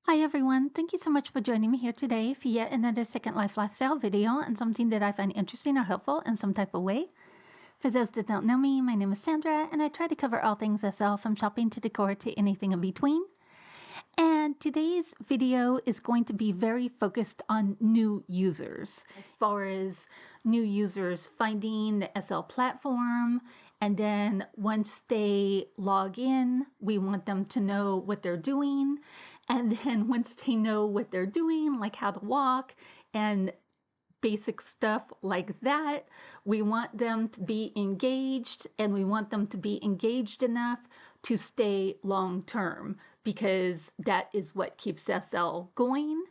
Hi everyone, thank you so much for joining me here today for yet another Second Life lifestyle video on something that I find interesting or helpful in some type of way. For those that don't know me, my name is Sandra and I try to cover all things SL from shopping to decor to anything in between. And today's video is going to be very focused on new users, as far as new users finding the SL platform. And then once they log in, we want them to know what they're doing. And then once they know what they're doing, like how to walk and basic stuff like that, we want them to be engaged, and we want them to be engaged enough to stay long term, because that is what keeps SL going.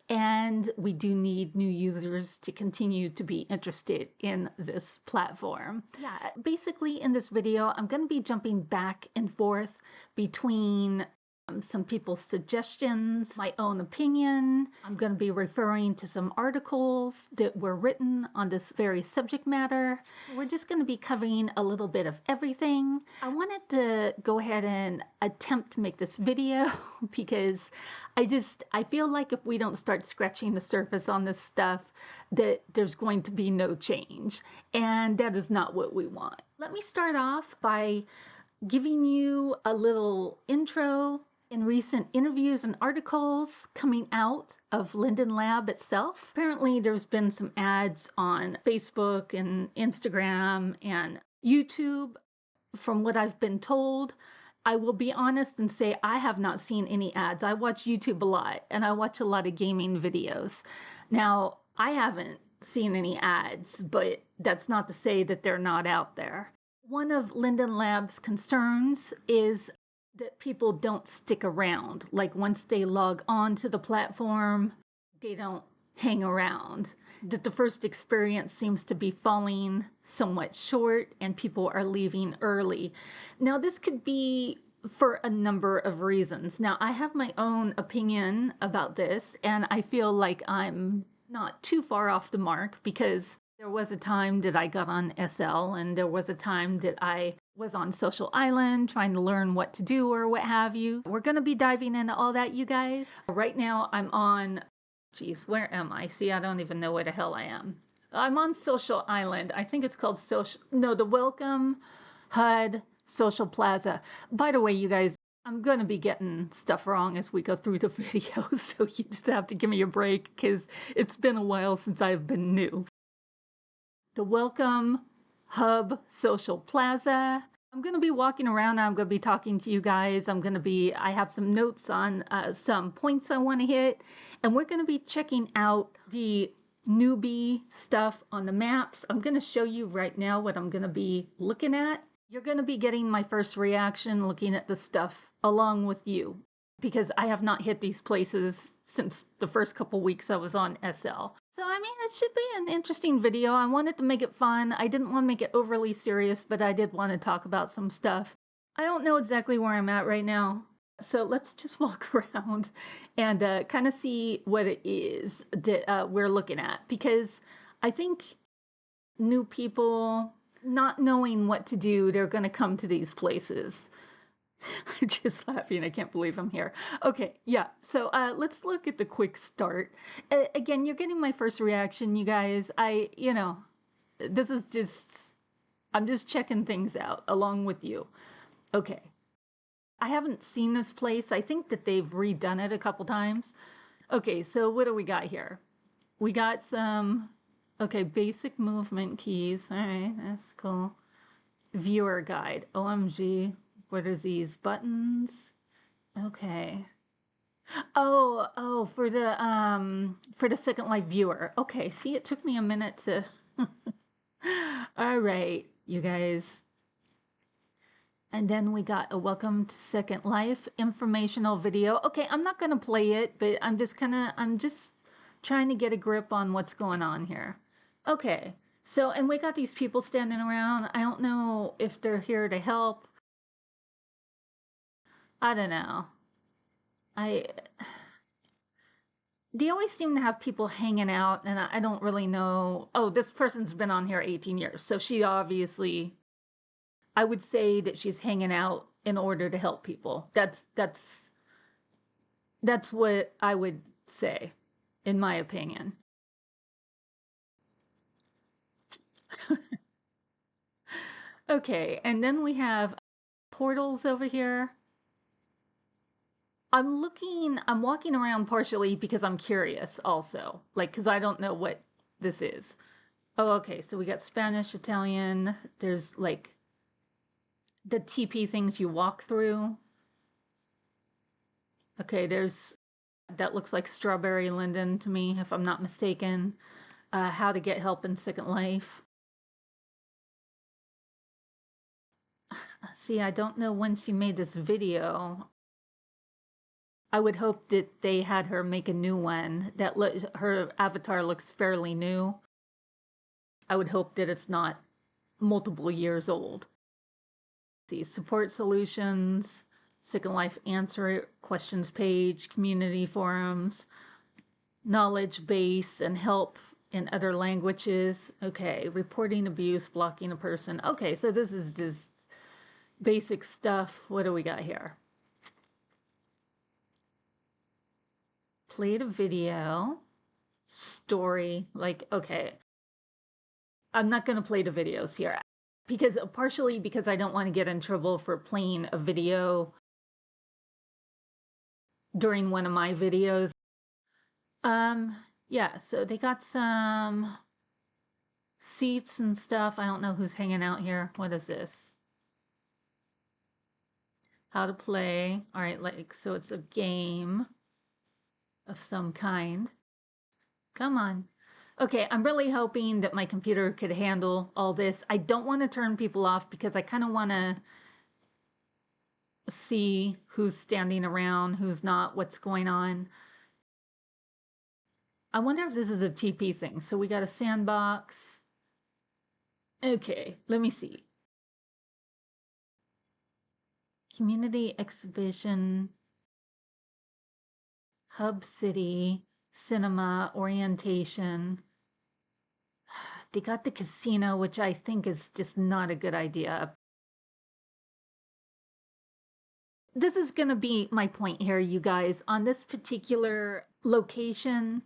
And we do need new users to continue to be interested in this platform. Yeah, basically in this video, I'm going to be jumping back and forth between some people's suggestions, my own opinion. I'm going to be referring to some articles that were written on this very subject matter. We're just going to be covering a little bit of everything. I wanted to go ahead and attempt to make this video because I feel like if we don't start scratching the surface on this stuff, that there's going to be no change. And that is not what we want. Let me start off by giving you a little intro in recent interviews and articles coming out of Linden Lab itself. Apparently, there's been some ads on Facebook and Instagram and YouTube. From what I've been told, I will be honest and say I have not seen any ads. I watch YouTube a lot and I watch a lot of gaming videos. Now, I haven't seen any ads, but that's not to say that they're not out there. One of Linden Lab's concerns is that people don't stick around. Like once they log on to the platform, they don't hang around. That the first experience seems to be falling somewhat short and people are leaving early. Now, this could be for a number of reasons. Now, I have my own opinion about this, and I feel like I'm not too far off the mark, because there was a time that I got on SL and there was a time that I was on Social Island trying to learn what to do or what have you. We're going to be diving into all that, you guys. Right now I'm on, geez, where am I? See, I don't even know where the hell I am. I'm on Social Island. I think it's called the Welcome HUD Social Plaza. By the way, you guys, I'm going to be getting stuff wrong as we go through the video, so you just have to give me a break because it's been a while since I've been new. The Welcome Hub Social Plaza. I'm going to be walking around. I'm going to be talking to you guys. I have some notes on some points I want to hit. And we're going to be checking out the newbie stuff on the maps. I'm going to show you right now what I'm going to be looking at. You're going to be getting my first reaction looking at the stuff along with you, because I have not hit these places since the first couple weeks I was on SL. So, I mean, it should be an interesting video. I wanted to make it fun. I didn't want to make it overly serious, but I did want to talk about some stuff. I don't know exactly where I'm at right now. So let's just walk around and kind of see what it is that we're looking at. Because I think new people not knowing what to do, they're going to come to these places. I'm just laughing. I can't believe I'm here. Okay, yeah. So let's look at the quick start. Again, you're getting my first reaction, you guys. This is just, I'm just checking things out along with you. Okay. I haven't seen this place. I think that they've redone it a couple times. Okay, so what do we got here? We got some, okay, basic movement keys. All right, that's cool. Viewer guide. OMG. What are these buttons? Okay. Oh, for the Second Life viewer. Okay, see, it took me a minute to. All right, you guys. And then we got a Welcome to Second Life informational video. Okay, I'm not gonna play it, but I'm just trying to get a grip on what's going on here. Okay, so, and we got these people standing around. I don't know if they're here to help. I don't know. They always seem to have people hanging out, and I don't really know. Oh, this person's been on here 18 years, so she obviously, I would say that she's hanging out in order to help people. That's That's what I would say, in my opinion. Okay, and then we have portals over here. I'm walking around partially because I'm curious also, like, because I don't know what this is. Oh, okay, so we got Spanish, Italian, there's like the TP things you walk through. Okay, that looks like strawberry linden to me, if I'm not mistaken. How to get help in Second Life. See, I don't know when she made this video. I would hope that they had her make a new one. Her avatar looks fairly new. I would hope that it's not multiple years old. See, support solutions, Second Life answer questions page, community forums, knowledge base and help in other languages. Okay, reporting abuse, blocking a person. Okay, so this is just basic stuff. What do we got here? Played a video, story, like, okay. I'm not going to play the videos here because partially because I don't want to get in trouble for playing a video during one of my videos. Yeah, so they got some seats and stuff. I don't know who's hanging out here. What is this? How to play. All right, like, so it's a game of some kind. Come on. Okay, I'm really hoping that my computer could handle all this. I don't want to turn people off because I kind of want to see who's standing around, who's not, what's going on. I wonder if this is a TP thing. So we got a sandbox. Okay, let me see. Community exhibition, hub city, cinema, orientation. They got the casino, which I think is just not a good idea. This is going to be my point here, you guys, on this particular location.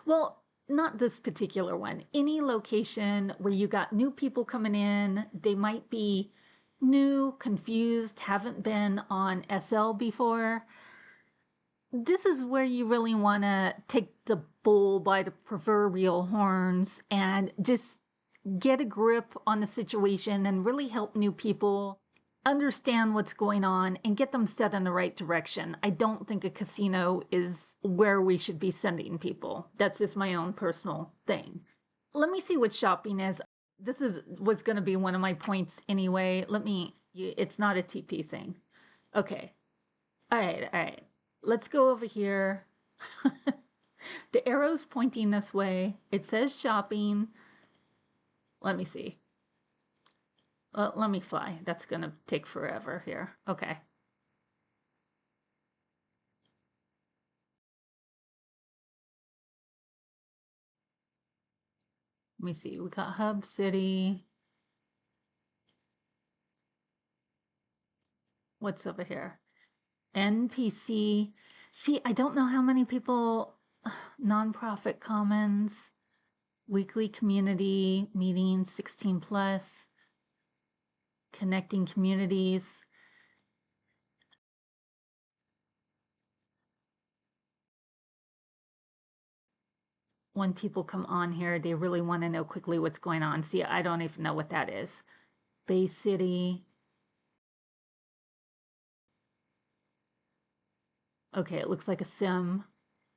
Well, not this particular one. Any location where you got new people coming in, they might be new, confused, haven't been on SL before. This is where you really want to take the bull by the proverbial horns and just get a grip on the situation and really help new people understand what's going on and get them set in the right direction. I don't think a casino is where we should be sending people. That's just my own personal thing. Let me see what shopping is. This was going to be one of my points anyway. It's not a TP thing. Okay. All right. Let's go over here. The arrow's pointing this way. It says shopping. Let me see. Let me fly. That's going to take forever here. Okay. Let me see. We got Hub City. What's over here? NPC. See, I don't know how many people. Nonprofit Commons. Weekly community meetings, 16 plus. Connecting communities. When people come on here, they really want to know quickly what's going on. See, I don't even know what that is. Bay City. Okay, it looks like a sim.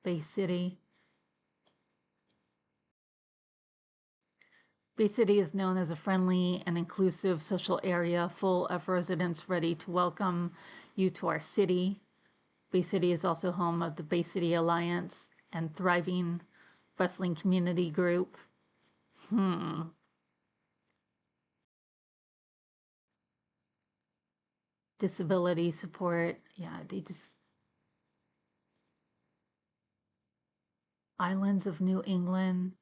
Bay City. Bay City is known as a friendly and inclusive social area full of residents ready to welcome you to our city. Bay City is also home of the Bay City Alliance and thriving wrestling community group. Disability support. Yeah, they just. Islands of New England.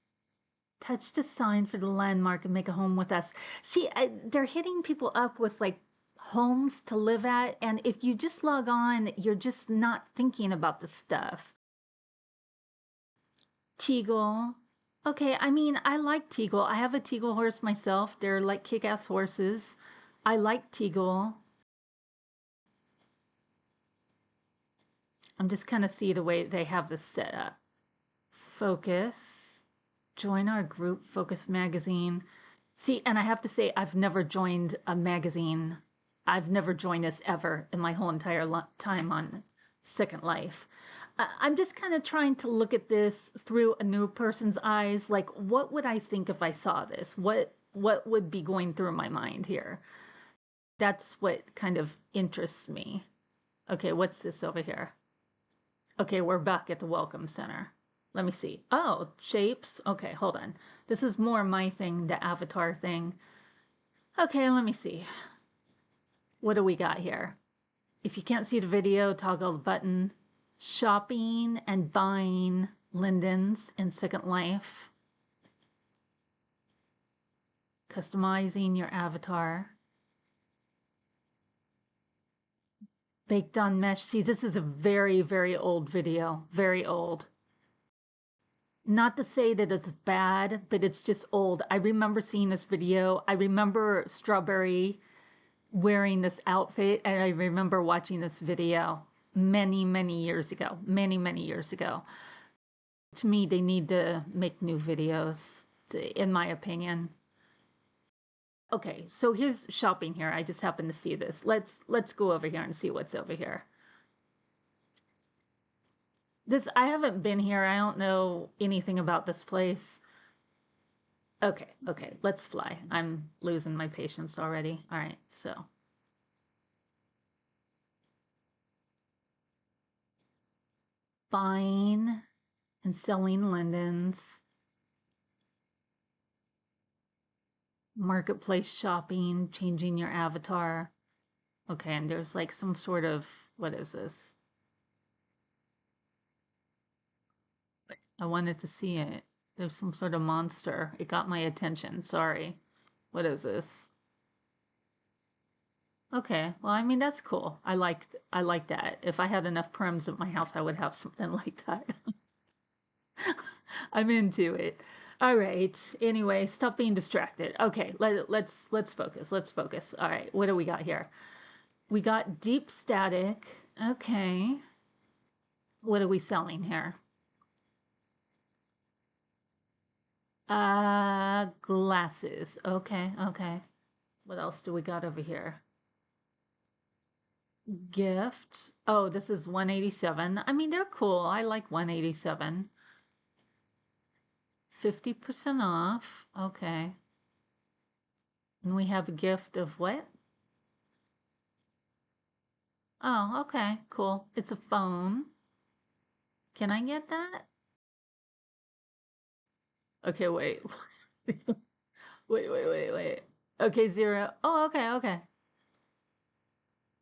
Touch the sign for the landmark and make a home with us. See, they're hitting people up with like homes to live at. And if you just log on, you're just not thinking about the stuff. Teagle. Okay, I mean, I like Teagle. I have a Teagle horse myself. They're like kick-ass horses. I like Teagle. I'm just kind of see the way they have this set up. Focus. Join our group, Focus Magazine. See, and I have to say, I've never joined a magazine. I've never joined this ever in my whole entire time on Second Life. I'm just kind of trying to look at this through a new person's eyes. Like, what would I think if I saw this? What would be going through my mind here? That's what kind of interests me. Okay, what's this over here? Okay, we're back at the Welcome Center. Let me see. Oh, shapes. Okay, hold on. This is more my thing, the avatar thing. Okay, let me see. What do we got here? If you can't see the video, toggle the button. Shopping and buying lindens in Second Life. Customizing your avatar. Baked on mesh. See, this is a very, very old video. Very old. Not to say that it's bad, but it's just old. I remember seeing this video. I remember Strawberry wearing this outfit, and I remember watching this video many, many years ago. Many, many years ago. To me, they need to make new videos, in my opinion. Okay, so here's shopping here. I just happened to see this. Let's go over here and see what's over here. I haven't been here. I don't know anything about this place. Okay, let's fly. I'm losing my patience already. All right, so. Buying and selling lindens. Marketplace shopping, changing your avatar. Okay, and there's like some sort of, what is this? I wanted to see it. There's some sort of monster. It got my attention. Sorry. What is this? Okay, well, I mean, that's cool. I like that. If I had enough prims at my house, I would have something like that. I'm into it. All right. Anyway, stop being distracted. Okay, let's focus. Let's focus. All right, what do we got here? We got deep static. Okay. What are we selling here? Glasses. Okay, okay. What else do we got over here? Gift. Oh, this is 187. I mean, they're cool. I like 187. 50% off. Okay. And we have a gift of what? Oh, okay. Cool. It's a phone. Can I get that? Okay, wait. Wait. Okay, 0. Oh, okay.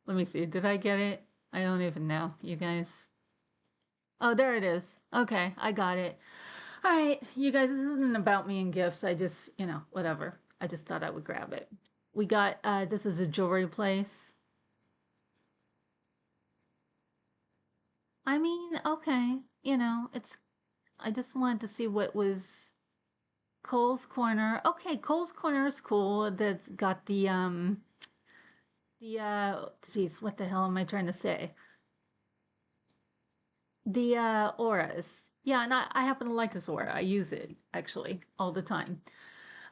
Let me see. Did I get it? I don't even know, you guys. Oh, there it is. Okay, I got it. All right, you guys, this isn't about me and gifts. I just, whatever. I just thought I would grab it. We got, this is a jewelry place. I mean, okay, I just wanted to see what was Cole's Corner. Okay, Cole's Corner is cool. That got geez, what the hell am I trying to say? The auras. Yeah, and I happen to like this aura. I use it actually all the time.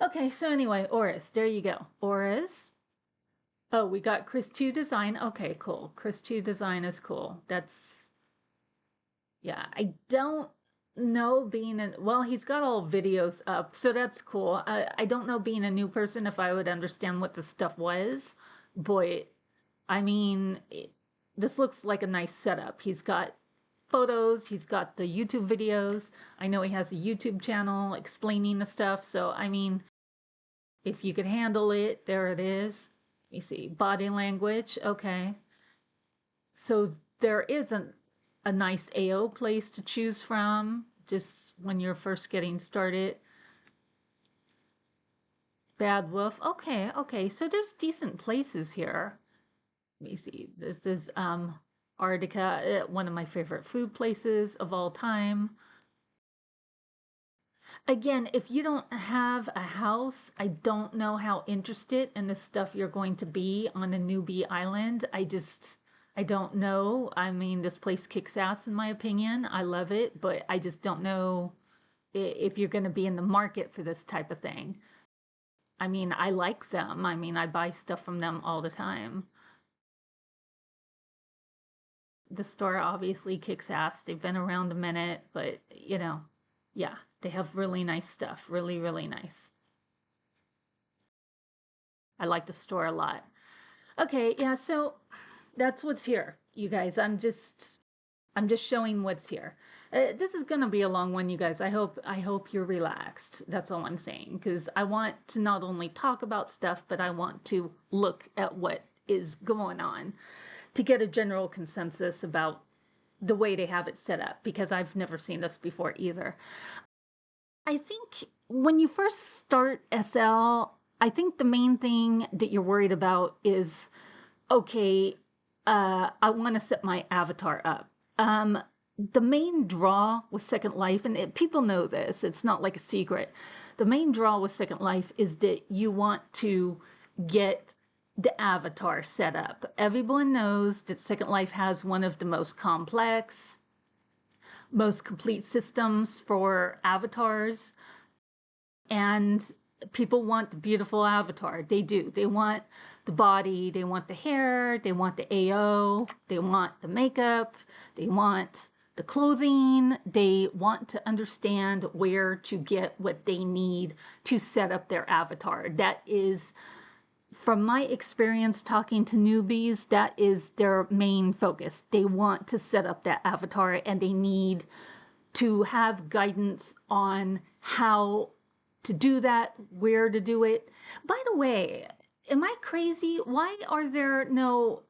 Okay, so anyway, auras. There you go. Auras. Oh, we got Chris 2 design. Okay, cool. Chris 2 design is cool. That's, yeah, I don't know being well, he's got all videos up, so that's cool. I don't know being a new person if I would understand what this stuff was, but I mean, this looks like a nice setup. He's got photos, he's got the YouTube videos. I know he has a YouTube channel explaining the stuff, so I mean, if you could handle it, there it is. Let me see, body language, okay. So there isn't a nice AO place to choose from just when you're first getting started. Bad Wolf, okay, so there's decent places here. Let me see. This is Arctica, one of my favorite food places of all time. Again, if you don't have a house, I don't know how interested in the stuff you're going to be on a newbie island. I don't know. I mean, this place kicks ass in my opinion. I love it, but I just don't know if you're going to be in the market for this type of thing. I mean, I like them. I mean, I buy stuff from them all the time. The store obviously kicks ass. They've been around a minute, but yeah, they have really nice stuff. Really, really nice. I like the store a lot. Okay, yeah, so that's what's here, you guys. I'm just showing what's here. This is gonna be a long one, you guys. I hope you're relaxed. That's all I'm saying, because I want to not only talk about stuff, but I want to look at what is going on to get a general consensus about the way they have it set up, because I've never seen this before either. I think when you first start SL, I think the main thing that you're worried about is, okay, I want to set my avatar up. The main draw with Second Life, and people know this, it's not like a secret. The main draw with Second Life is that you want to get the avatar set up. Everyone knows that Second Life has one of the most complex, most complete systems for avatars, and people want the beautiful avatar. They do. They want the body, they want the hair, they want the AO, they want the makeup, they want the clothing, they want to understand where to get what they need to set up their avatar. That is, from my experience talking to newbies, that is their main focus. They want to set up that avatar, and they need to have guidance on how to do that, where to do it. By the way, am I crazy? Why are there no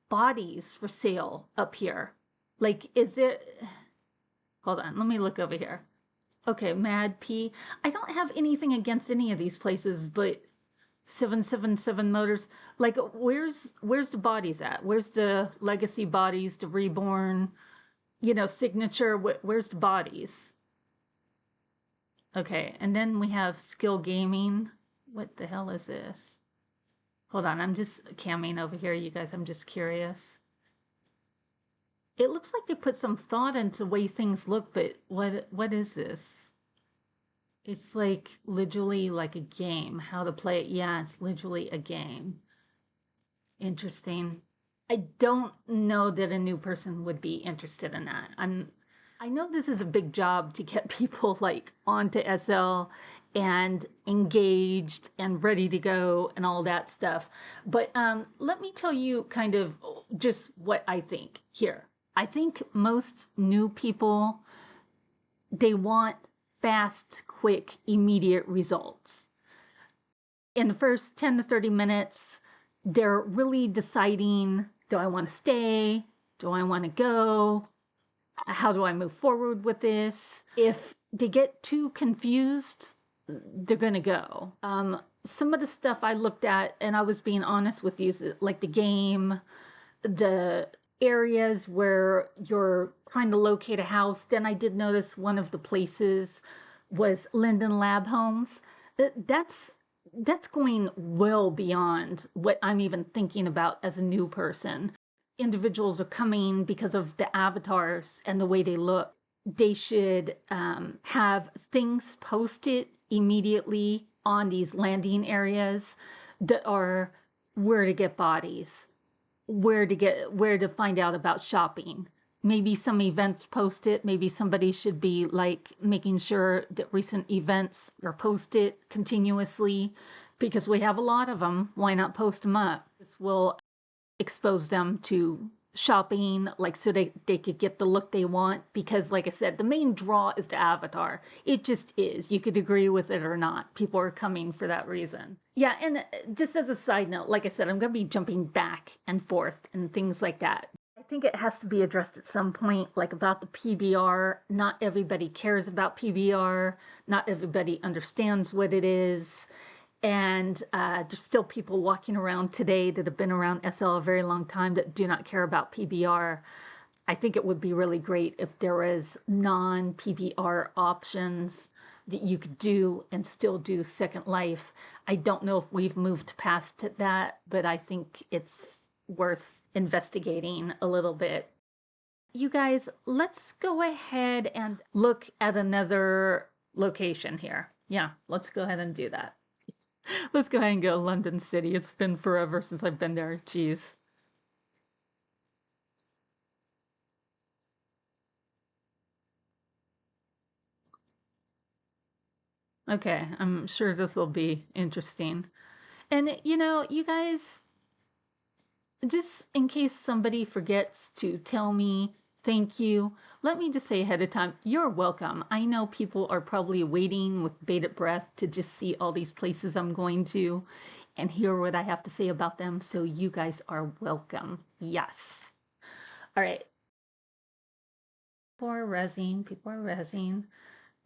bodies for sale up here? Like, is it... Hold on, let me look over here. Okay, Mad P. I don't have anything against any of these places, but 777 Motors, like, where's the bodies at? Where's the Legacy bodies, the Reborn, Signature? Where's the bodies? Okay, and then we have Skill Gaming. What the hell is this? Hold on, I'm just camming over here, you guys. I'm just curious. It looks like they put some thought into the way things look, but what is this? It's like literally like a game. How to play it? Yeah, it's literally a game. Interesting. I don't know that a new person would be interested in that. I know this is a big job to get people like onto SL and engaged and ready to go and all that stuff. But let me tell you kind of just what I think here. I think most new people, they want fast, quick, immediate results. In the first 10 to 30 minutes, they're really deciding, do I want to stay? Do I want to go? How do I move forward with this? If they get too confused, they're going to go. Some of the stuff I looked at, and I was being honest with you, like the game, the areas where you're trying to locate a house. Then I did notice one of the places was Linden Lab Homes. That's going well beyond what I'm even thinking about as a new person. Individuals are coming because of the avatars and the way they look. They should have things posted immediately on these landing areas that are where to get bodies, where to find out about shopping. Maybe some events posted. Maybe somebody should be like making sure that recent events are posted continuously, because we have a lot of them. Why not post them up? This will expose them to shopping, like, so they could get the look they want, because like I said, the main draw is the avatar. It just is. You could agree with it or not. People are coming for that reason. Yeah, and just as a side note, like I said, I'm going to be jumping back and forth and things like that. I think it has to be addressed at some point, like about the PBR. Not everybody cares about PBR. Not everybody understands what it is. And there's still people walking around today that have been around SL a very long time that do not care about PBR. I think it would be really great if there was non-PBR options that you could do and still do Second Life. I don't know if we've moved past that, but I think it's worth investigating a little bit. You guys, let's go ahead and look at another location here. Yeah, let's go ahead and do that. Let's go ahead and go to London City. It's been forever since I've been there. Jeez. Okay, I'm sure this will be interesting. And you guys, just in case somebody forgets to tell me thank you, let me just say ahead of time, you're welcome. I know people are probably waiting with bated breath to just see all these places I'm going to and hear what I have to say about them. So you guys are welcome. Yes. All right. People are rezzing.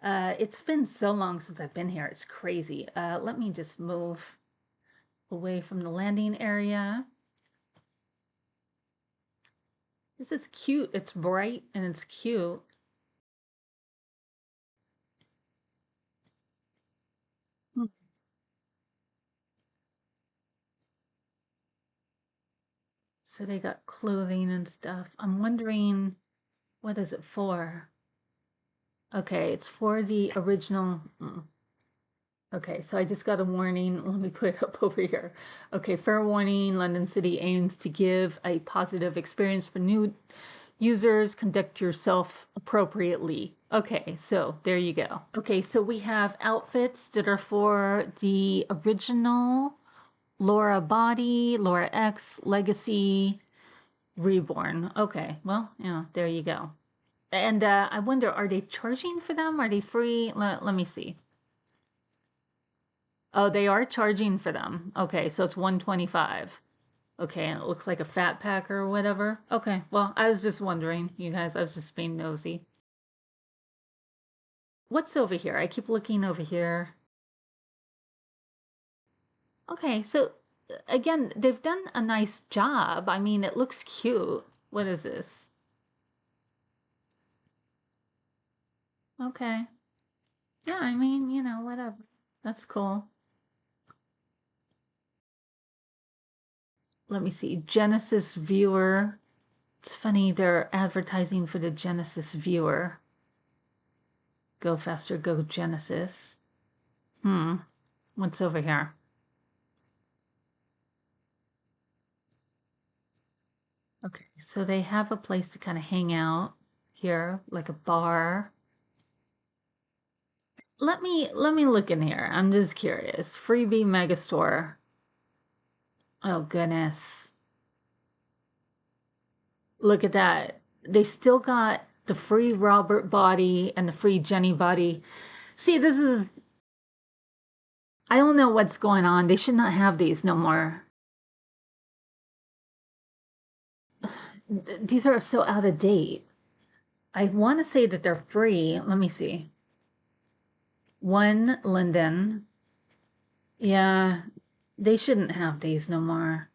It's been so long since I've been here. It's crazy. Let me just move away from the landing area. This is cute. It's bright and it's cute. Hmm. So they got clothing and stuff. I'm wondering, what is it for? Okay, it's for the original. Okay, so I just got a warning. Let me put it up over here. Okay, fair warning. London City aims to give a positive experience for new users. Conduct yourself appropriately. Okay, so there you go. Okay, so we have outfits that are for the original Laura Body, Laura X, Legacy, Reborn. Okay, well, yeah, there you go. And I wonder, are they charging for them? Are they free? Let me see. Oh, they are charging for them. Okay, so it's 125. Okay, and it looks like a fat pack or whatever. Okay, well, I was just wondering, you guys, I was just being nosy. What's over here? I keep looking over here. Okay, so again, they've done a nice job. I mean, it looks cute. What is this? Okay. Yeah, I mean, whatever. That's cool. Let me see. Genesis viewer. It's funny, they're advertising for the Genesis viewer. Go faster, go Genesis. What's over here? Okay, so they have a place to kind of hang out here, like a bar. Let me look in here. I'm just curious. Freebie Megastore. Oh goodness. Look at that. They still got the free Robert body and the free Jenny body. See, this is I don't know what's going on. They should not have these no more. These are so out of date. I want to say that they're free. Let me see. One Linden. Yeah, they shouldn't have these no more.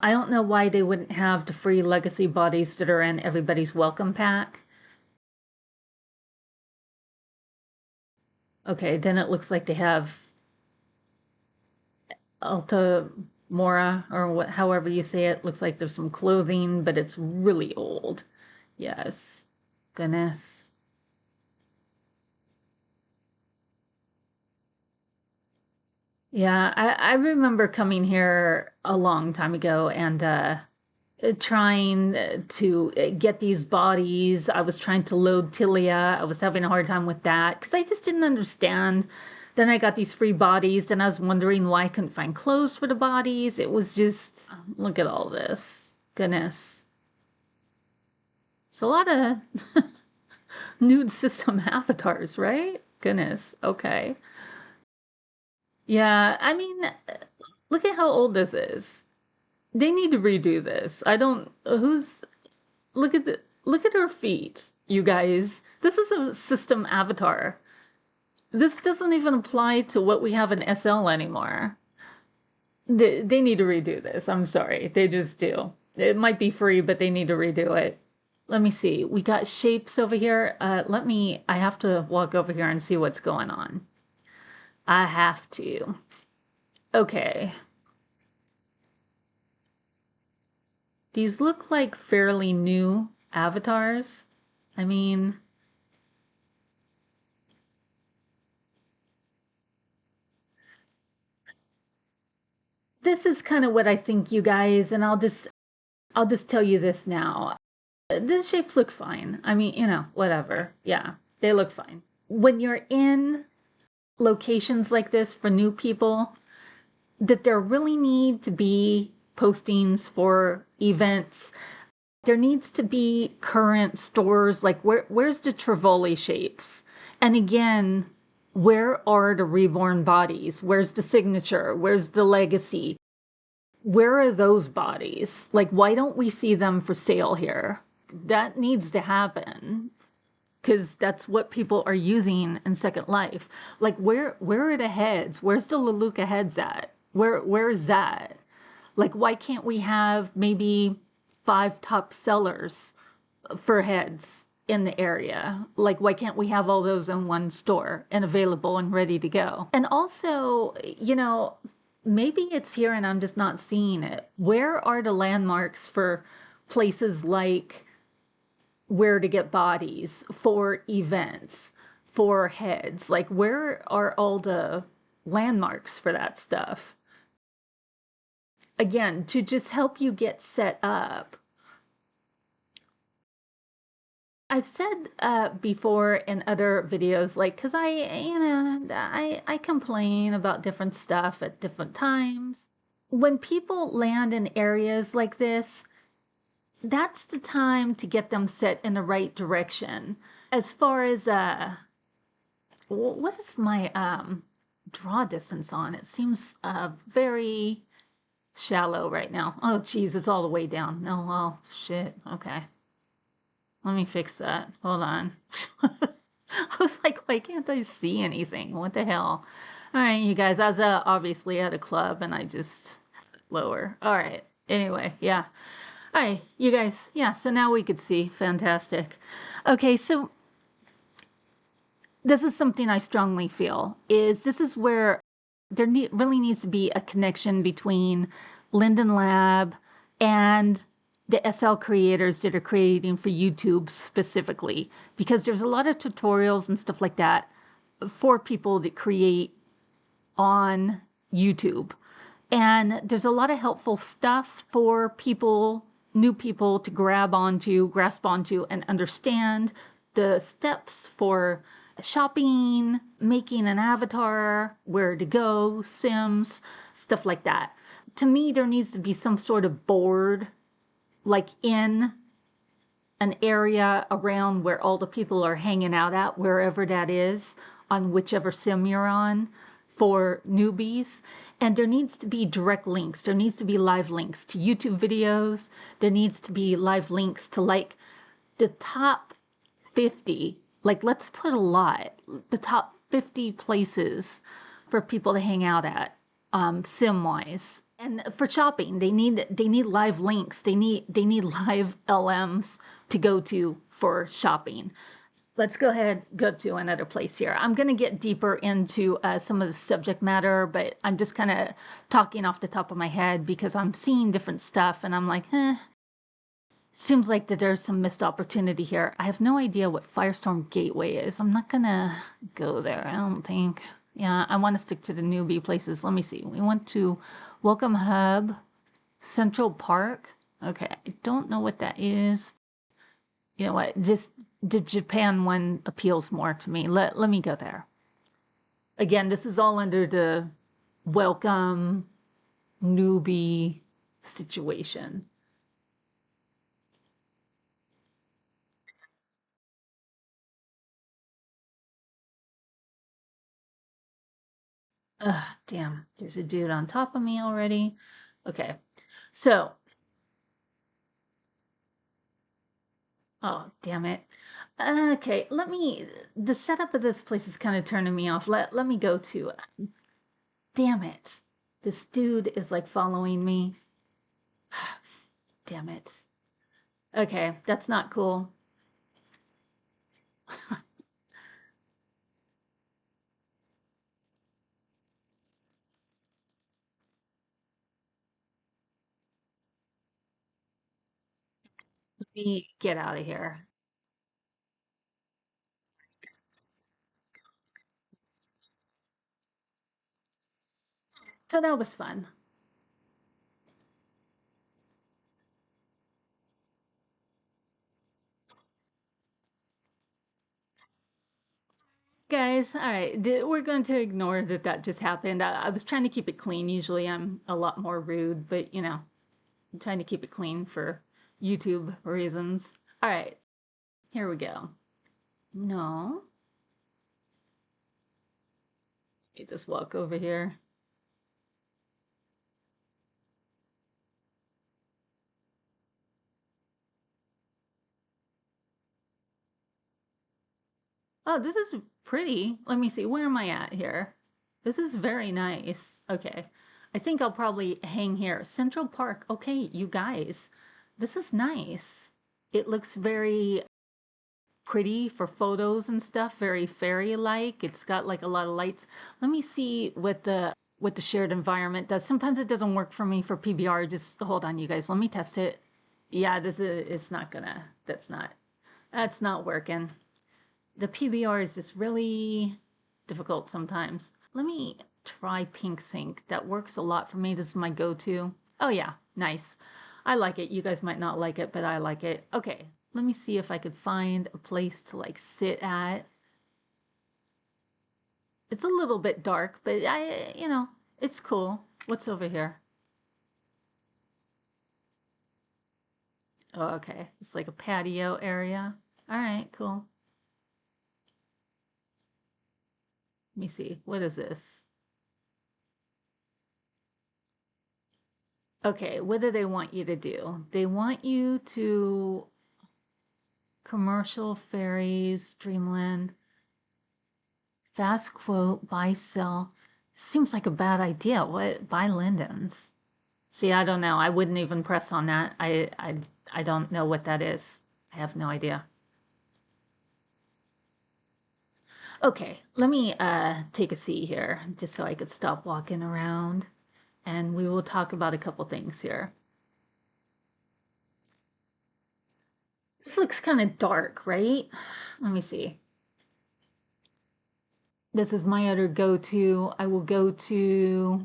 I don't know why they wouldn't have the free legacy bodies that are in everybody's welcome pack. Okay, then it looks like they have Alta Mora or what, however you say it. Looks like there's some clothing, but it's really old. Yes. Goodness. Yeah, I remember coming here a long time ago and trying to get these bodies. I was trying to load Tilia. I was having a hard time with that because I just didn't understand. Then I got these free bodies, and I was wondering why I couldn't find clothes for the bodies. It was just, look at all this. Goodness. It's a lot of nude system avatars, right? Goodness. Okay. Yeah, I mean, look at how old this is. They need to redo this. I don't, who's, look at her feet, you guys. This is a system avatar. This doesn't even apply to what we have in SL anymore. They need to redo this. I'm sorry. They just do. It might be free, but they need to redo it. Let me see. We got shapes over here. I have to walk over here and see what's going on. I have to. Okay. These look like fairly new avatars. I mean, this is kind of what I think, you guys, and I'll just tell you this now. The shapes look fine. I mean, whatever. Yeah, they look fine. When you're in locations like this for new people, that there really need to be postings for events. There needs to be current stores, like where's the Trivoli shapes? And again, where are the reborn bodies? Where's the signature? Where's the legacy? Where are those bodies? Like, why don't we see them for sale here? That needs to happen because that's what people are using in Second Life. Like, where are the heads? Where's the Leluca heads at? Where is that? Like, why can't we have maybe 5 top sellers for heads in the area? Like, why can't we have all those in one store and available and ready to go? And also, maybe it's here and I'm just not seeing it. Where are the landmarks for places like where to get bodies, for events, for heads? Like, where are all the landmarks for that stuff? Again, to just help you get set up. I've said before in other videos, like, because I complain about different stuff at different times. When people land in areas like this, that's the time to get them set in the right direction. As far as what is my draw distance on? It seems very shallow right now. Oh geez, it's all the way down. No, well, shit. Okay. Let me fix that. Hold on. I was like, why can't I see anything? What the hell? All right, you guys, I was obviously at a club and I just lower. All right. Anyway, yeah. All right, you guys. Yeah, so now we could see. Fantastic. Okay, so this is something I strongly feel is this is where there really needs to be a connection between Linden Lab and the SL creators that are creating for YouTube specifically, because there's a lot of tutorials and stuff like that for people that create on YouTube. And there's a lot of helpful stuff for people, new people, to grasp onto, and understand the steps for shopping, making an avatar, where to go, Sims, stuff like that. To me, there needs to be some sort of board, like in an area around where all the people are hanging out at, wherever that is, on whichever sim you're on, for newbies. And there needs to be direct links. There needs to be live links to YouTube videos. There needs to be live links to, like, the top 50, like, let's put a lot, the top 50 places for people to hang out at, sim wise. And for shopping, they need live links. They need live LMs to go to for shopping. Let's go ahead, go to another place here. I'm going to get deeper into some of the subject matter, but I'm just kind of talking off the top of my head because I'm seeing different stuff and I'm like, seems like that there's some missed opportunity here. I have no idea what Firestorm Gateway is. I'm not gonna go there, I don't think. Yeah, I want to stick to the newbie places. Let me see. We went to Welcome Hub, Central Park. Okay, I don't know what that is. You know what? Just the Japan one appeals more to me. Let me go there. Again, this is all under the welcome newbie situation. Ugh, damn. There's a dude on top of me already. Okay. So Oh, damn it. Okay, the setup of this place is kind of turning me off. Let me go to, damn it. This dude is like following me. Damn it. Okay, that's not cool. Let me get out of here. So that was fun. Guys, all right, we're going to ignore that that just happened. I was trying to keep it clean. Usually I'm a lot more rude, but you know, I'm trying to keep it clean for YouTube reasons. All right, here we go. No, let me just walk over here. Oh, this is pretty. Let me see. Where am I at here? This is very nice. Okay. I think I'll probably hang here. Central Park. Okay, you guys. This is nice. It looks very pretty for photos and stuff, very fairy-like. It's got like a lot of lights. Let me see what the shared environment does. Sometimes it doesn't work for me for PBR. Just hold on, you guys. Let me test it. Yeah, this is it's not gonna. That's not working. The PBR is just really difficult sometimes. Let me try Pink Sync. That works a lot for me. This is my go-to. Oh yeah, nice. I like it. You guys might not like it, but I like it. Okay, let me see if I could find a place to like sit at. It's a little bit dark, but it's cool. What's over here? Oh, okay. It's like a patio area. All right, cool. Let me see. What is this? Okay, what do they want you to do? They want you to commercial ferries, Dreamland, fast quote, buy, sell. Seems like a bad idea. What? Buy Linden's. See, I don't know. I wouldn't even press on that. I don't know what that is. I have no idea. Okay, let me take a seat here just so I could stop walking around and we will talk about a couple things here. This looks kind of dark, right? Let me see. This is my other go-to. I will go to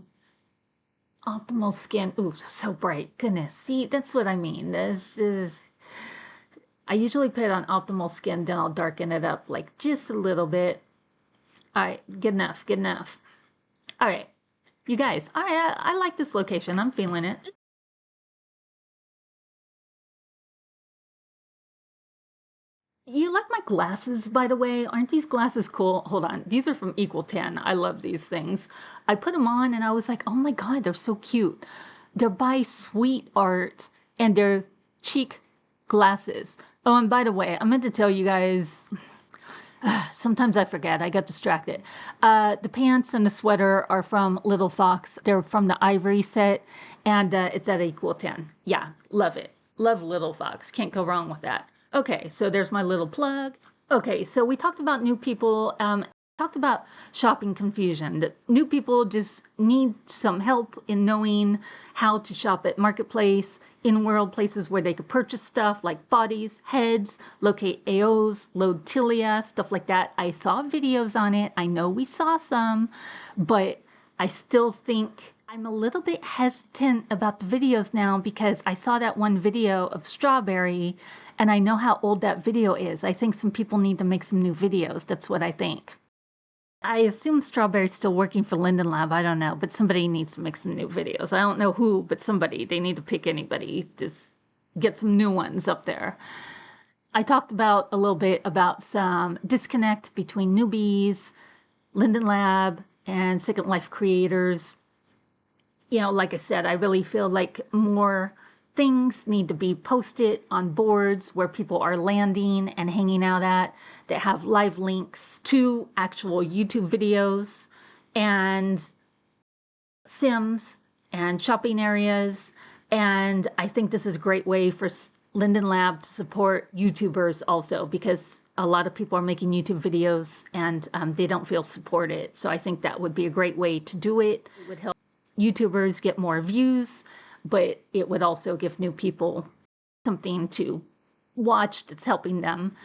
optimal skin. Ooh, so bright. Goodness. See, that's what I mean. This is, I usually put it on optimal skin, then I'll darken it up like just a little bit. All right, good enough, good enough. All right, you guys, I like this location. I'm feeling it. You like my glasses, by the way? Aren't these glasses cool? Hold on. These are from Equal 10. I love these things. I put them on and I was like, oh my God, they're so cute. They're by Sweet Art and they're cheek glasses. Oh, and by the way, I meant to tell you guys, sometimes I forget. I got distracted. The pants and the sweater are from Little Fox. They're from the Ivory set, and it's at Equal 10. Yeah, love it. Love Little Fox. Can't go wrong with that. Okay, so there's my little plug. Okay, so we talked about new people. Talked about shopping confusion, that new people just need some help in knowing how to shop at Marketplace, in world places where they could purchase stuff like bodies, heads, locate AOs, load Tilia, stuff like that. I saw videos on it. I know we saw some, but I still think I'm a little bit hesitant about the videos now because I saw that one video of Strawberry and I know how old that video is. I think some people need to make some new videos. That's what I think. I assume Strawberry's still working for Linden Lab. I don't know, but somebody needs to make some new videos. I don't know who, but somebody. They need to pick anybody. Just get some new ones up there. I talked about a little bit about some disconnect between newbies, Linden Lab, and Second Life creators. You know, like I said, I really feel like more things need to be posted on boards where people are landing and hanging out at that have live links to actual YouTube videos and Sims and shopping areas. And I think this is a great way for Linden Lab to support YouTubers also, because a lot of people are making YouTube videos and they don't feel supported. So I think that would be a great way to do it. It would help YouTubers get more views, but it would also give new people something to watch that's helping them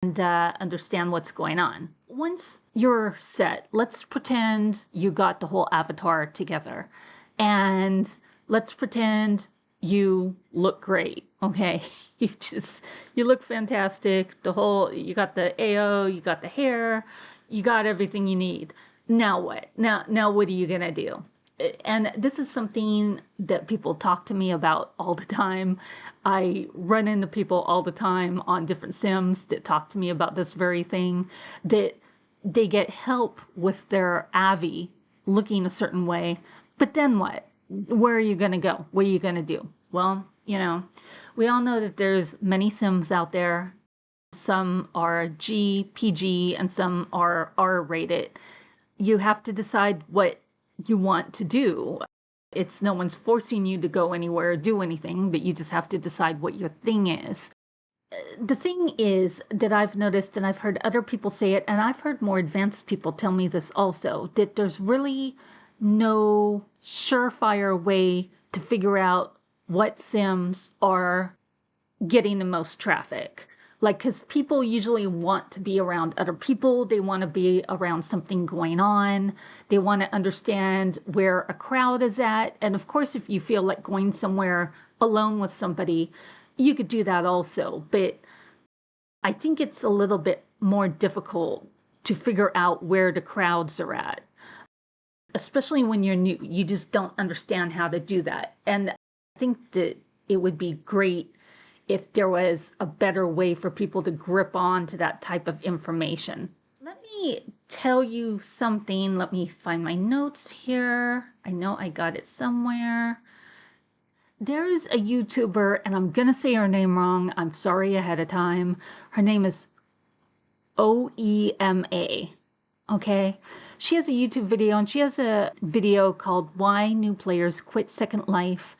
and understand what's going on. Once you're set, let's pretend you got the whole avatar together, and let's pretend you look great. Okay, you look fantastic. You got the AO, you got the hair, you got everything you need. Now what? Now what are you gonna do? And this is something that people talk to me about all the time. I run into people all the time on different Sims that talk to me about this very thing, that they get help with their Avi looking a certain way. But then what? Where are you going to go? What are you going to do? Well, we all know that there's many Sims out there. Some are G, PG, and some are R-rated. You have to decide what you want to do. It's no one's forcing you to go anywhere or do anything, but you just have to decide what your thing is. The thing is that I've noticed, and I've heard other people say it, and I've heard more advanced people tell me this also, that there's really no surefire way to figure out what Sims are getting the most traffic. Like, because people usually want to be around other people. They want to be around something going on. They want to understand where a crowd is at. And of course, if you feel like going somewhere alone with somebody, you could do that also. But I think it's a little bit more difficult to figure out where the crowds are at, especially when you're new. You just don't understand how to do that. And I think that it would be great if there was a better way for people to grip on to that type of information. Let me tell you something. Let me find my notes here. I know I got it somewhere. There's a YouTuber, and I'm gonna say her name wrong. I'm sorry ahead of time. Her name is OEMA. Okay? She has a YouTube video, and she has a video called Why New Players Quit Second Life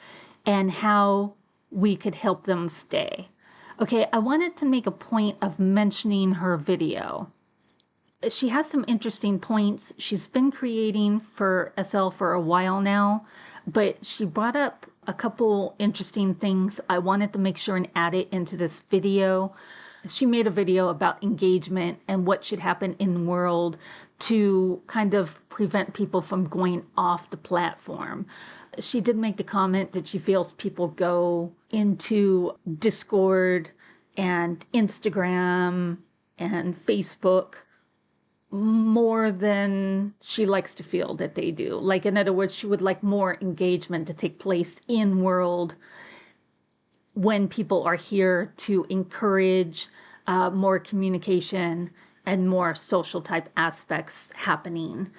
and How we could help them stay. Okay, I wanted to make a point of mentioning her video. She has some interesting points. She's been creating for SL for a while now, but she brought up a couple interesting things. I wanted to make sure and add it into this video. She made a video about engagement and what should happen in the world to kind of prevent people from going off the platform. She did make the comment that she feels people go into Discord and Instagram and Facebook more than she likes to feel that they do. Like, in other words, she would like more engagement to take place in world when people are here to encourage more communication and more social type aspects happening.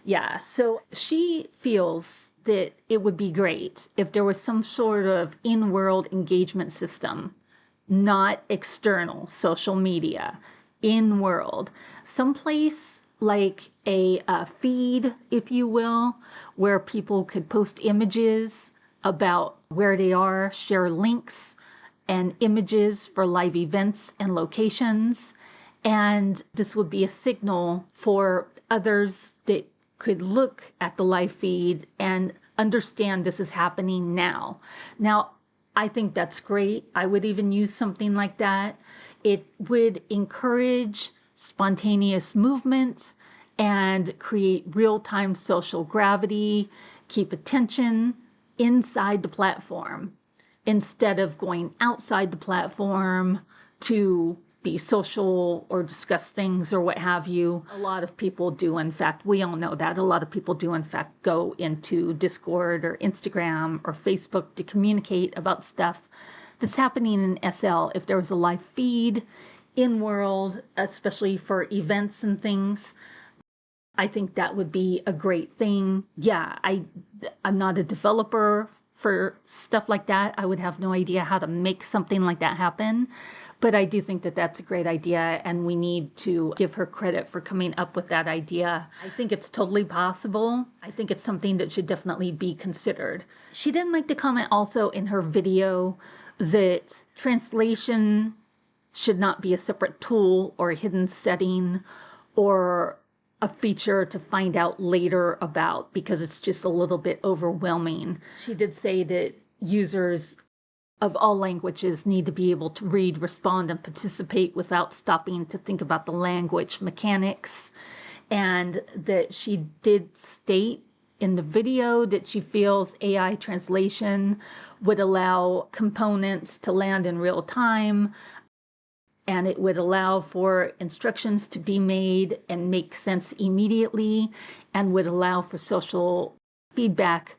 Yeah, so she feels that it would be great if there was some sort of in-world engagement system, not external social media, in-world, someplace like a feed, if you will, where people could post images about where they are, share links and images for live events and locations. And this would be a signal for others that could look at the live feed and understand this is happening now. Now, I think that's great. I would even use something like that. It would encourage spontaneous movement and create real-time social gravity, keep attention inside the platform instead of going outside the platform to be social or discuss things or what have you. A lot of people do, in fact, we all know that. A lot of people do, in fact, go into Discord or Instagram or Facebook to communicate about stuff that's happening in SL. If there was a live feed in world, especially for events and things, I think that would be a great thing. Yeah, I'm not a developer for stuff like that. I would have no idea how to make something like that happen. But I do think that that's a great idea, and we need to give her credit for coming up with that idea. I think it's totally possible. I think it's something that should definitely be considered. She did make the comment also in her video that translation should not be a separate tool or a hidden setting or a feature to find out later about, because it's just a little bit overwhelming. She did say that users of all languages need to be able to read, respond, and participate without stopping to think about the language mechanics. And that she did state in the video that she feels AI translation would allow components to land in real time, and it would allow for instructions to be made and make sense immediately, and would allow for social feedback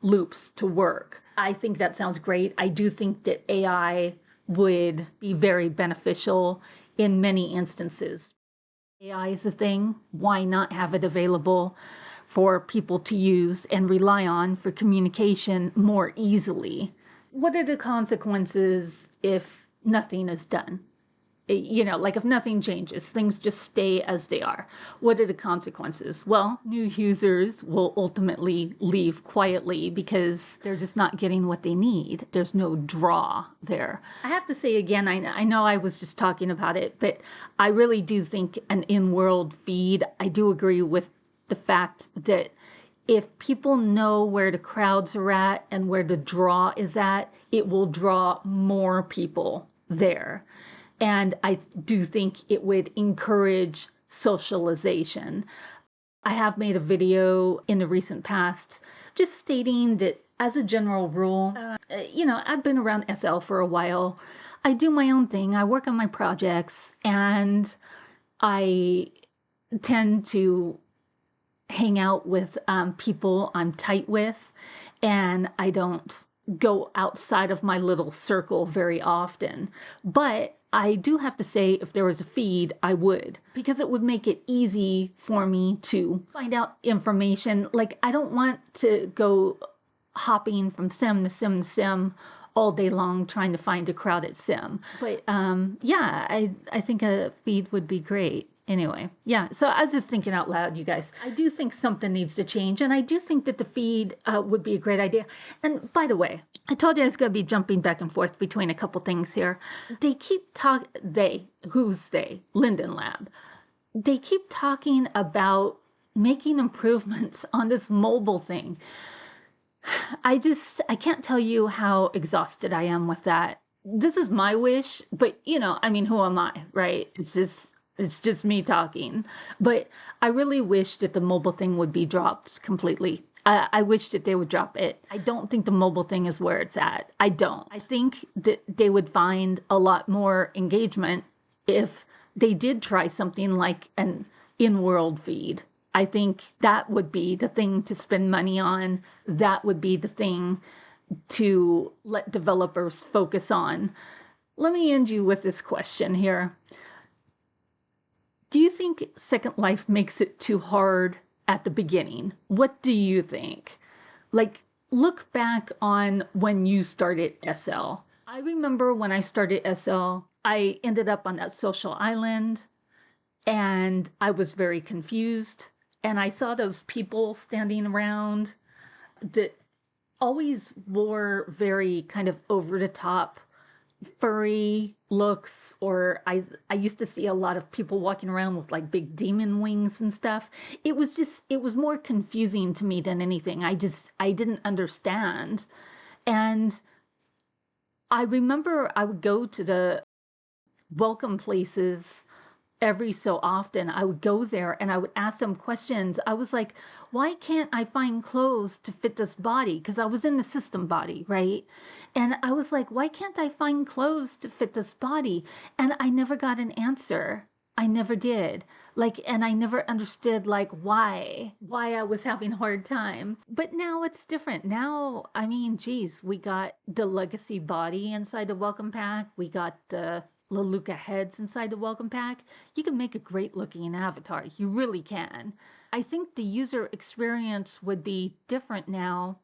loops to work. I think that sounds great. I do think that AI would be very beneficial in many instances. AI is a thing. Why not have it available for people to use and rely on for communication more easily? What are the consequences if nothing is done? Like if nothing changes, things just stay as they are. What are the consequences? Well, new users will ultimately leave quietly because they're just not getting what they need. There's no draw there. I have to say again, I know I was just talking about it, but I really do think an in-world feed, I do agree with the fact that if people know where the crowds are at and where the draw is at, it will draw more people there. And I do think it would encourage socialization. I have made a video in the recent past just stating that as a general rule, I've been around SL for a while. I do my own thing. I work on my projects, and I tend to hang out with people I'm tight with, and I don't go outside of my little circle very often. But I do have to say, if there was a feed, I would, because it would make it easy for me to find out information. Like, I don't want to go hopping from sim to sim to sim all day long trying to find a crowded sim. But yeah, I think a feed would be great. Anyway, yeah, so I was just thinking out loud, you guys. I do think something needs to change, and I do think that the feed would be a great idea. And by the way, I told you I was going to be jumping back and forth between a couple things here. They keep who's they? Linden Lab. They keep talking about making improvements on this mobile thing. I can't tell you how exhausted I am with that. This is my wish, but who am I, right? It's just me talking. But I really wish that the mobile thing would be dropped completely. I wish that they would drop it. I don't think the mobile thing is where it's at. I don't. I think that they would find a lot more engagement if they did try something like an in-world feed. I think that would be the thing to spend money on. That would be the thing to let developers focus on. Let me end you with this question here. Do you think Second Life makes it too hard at the beginning? What do you think? Like, look back on when you started SL. I remember when I started SL, I ended up on that social island, and I was very confused. And I saw those people standing around that always wore very kind of over the top furry looks, or I used to see a lot of people walking around with like big demon wings and stuff. It was more confusing to me than anything. I didn't understand. And I remember I would go to the welcome places every so often. I would go there and I would ask them questions. I was like, why can't I find clothes to fit this body? Because I was in the system body, right? And I was like, why can't I find clothes to fit this body? And I never got an answer. I never did. And I never understood why I was having a hard time. But now it's different. Now, geez, we got the legacy body inside the welcome pack. We got the Leluka heads inside the welcome pack. You can make a great looking avatar. You really can. I think the user experience would be different now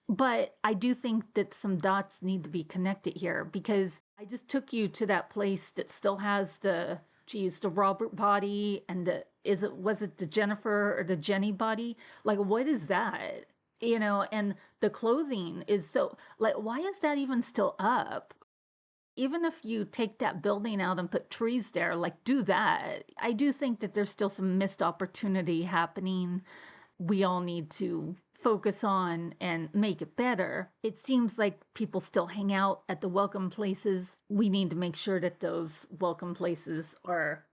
But I do think that some dots need to be connected here because I just took you to that place that still has the Robert body and was it the Jennifer or the Jenny body? Like, what is that? And the clothing is so, like, why is that even still up? Even if you take that building out and put trees there, like, do that. I do think that there's still some missed opportunity happening we all need to focus on and make it better. It seems like people still hang out at the welcome places. We need to make sure that those welcome places are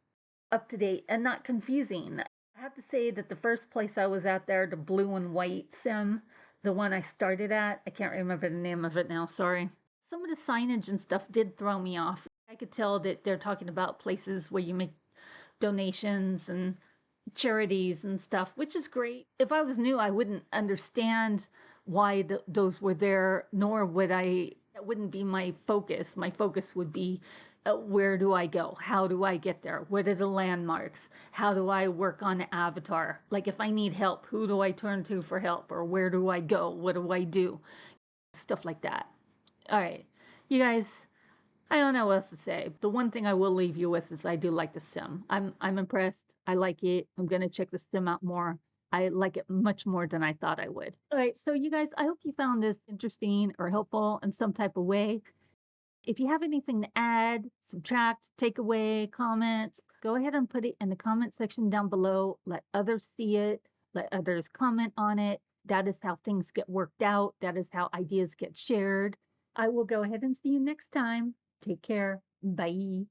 up to date and not confusing. I have to say that the first place I was at there, the blue and white sim, the one I started at, I can't remember the name of it now, sorry. Some of the signage and stuff did throw me off. I could tell that they're talking about places where you make donations and charities and stuff, which is great. If I was new, I wouldn't understand why those were there, nor would I, that wouldn't be my focus. My focus would be where do I go? How do I get there? What are the landmarks? How do I work on the avatar? Like, if I need help, who do I turn to for help? Or where do I go? What do I do? Stuff like that. All right. You guys, I don't know what else to say. The one thing I will leave you with is I do like the sim. I'm impressed. I like it. I'm gonna check the sim out more. I like it much more than I thought I would. All right, so you guys, I hope you found this interesting or helpful in some type of way. If you have anything to add, subtract, take away, comment, go ahead and put it in the comment section down below. Let others see it. Let others comment on it. That is how things get worked out. That is how ideas get shared. I will go ahead and see you next time. Take care. Bye.